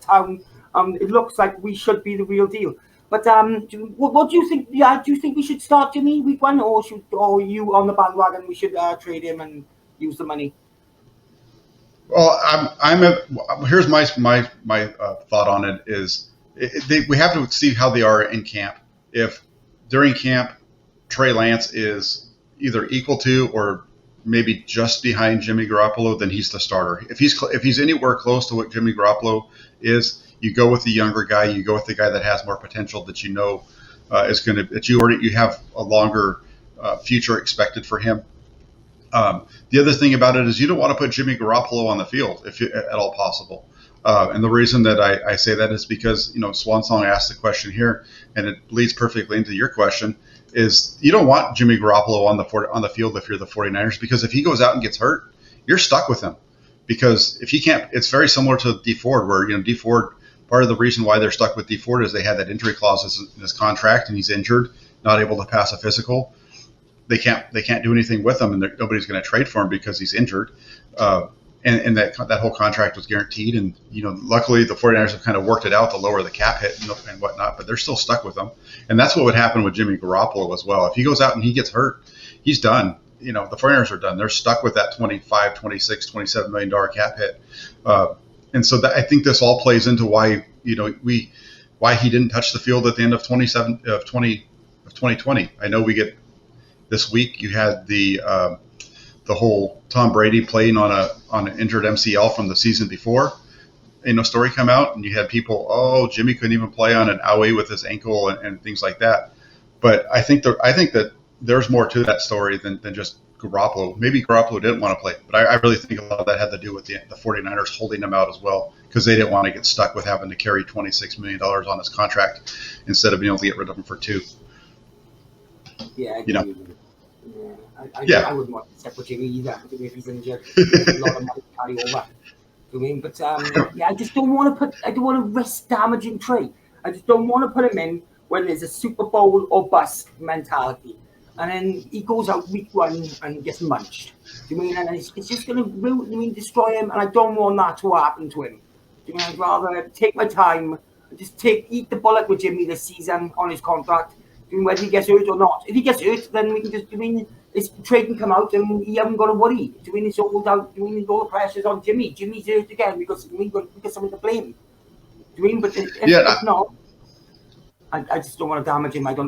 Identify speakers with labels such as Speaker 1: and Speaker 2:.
Speaker 1: town. It looks like we should be the real deal. But what do you think? Yeah, do you think we should start Jimmy week 1, or you on the bandwagon? We should trade him and use the money.
Speaker 2: Well, here's my thought on it is we have to see how they are in camp. If during camp Trey Lance is either equal to or maybe just behind Jimmy Garoppolo, then he's the starter. If he's anywhere close to what Jimmy Garoppolo is, you go with the younger guy. You go with the guy that has more potential that you know is going to that you have a longer future expected for him. The other thing about it is you don't want to put Jimmy Garoppolo on the field if at all possible. And the reason that I say that is because, Swan Song asked the question here, and it leads perfectly into your question, is you don't want Jimmy Garoppolo on the field if you're the 49ers, because if he goes out and gets hurt, you're stuck with him. Because if he can't, it's very similar to D Ford, where, D Ford, part of the reason why they're stuck with D Ford is they had that injury clause in his contract, and he's injured, not able to pass a physical. They can't do anything with him, and nobody's going to trade for him because he's injured. And that whole contract was guaranteed. And, luckily the 49ers have kind of worked it out to lower the cap hit and whatnot, but they're still stuck with him. And that's what would happen with Jimmy Garoppolo as well. If he goes out and he gets hurt, he's done. The 49ers are done. They're stuck with that $25, $26, $27 million cap hit. And so I think this all plays into why, why he didn't touch the field at the end of 2020. I know this week you had the whole Tom Brady playing on an injured MCL from the season before, story come out, and you had people, Jimmy couldn't even play on an owie with his ankle and things like that. But I think that there's more to that story than just Garoppolo. Maybe Garoppolo didn't want to play, but I really think a lot of that had to do with the 49ers holding him out as well, because they didn't want to get stuck with having to carry $26 million on his contract instead of being able to get rid of him for $2 million.
Speaker 1: Yeah, I agree. I wouldn't want to step with Jimmy either if he's injured. A lot of money to carry over. But I just don't want to risk damaging Trey. I just don't want to put him in when there's a Super Bowl or bust mentality, and then he goes out week 1 and gets munched. And it's just going to destroy him, and I don't want that to happen to him. I'd rather take my time and just eat the bullet with Jimmy this season on his contract. Whether he gets hurt or not. If he gets hurt, then we can just, this trade can come out and he haven't got to worry. It's all down, all the pressure's on Jimmy. Jimmy's hurt again because we got someone to blame. But if not, I just don't want to damage him. I don't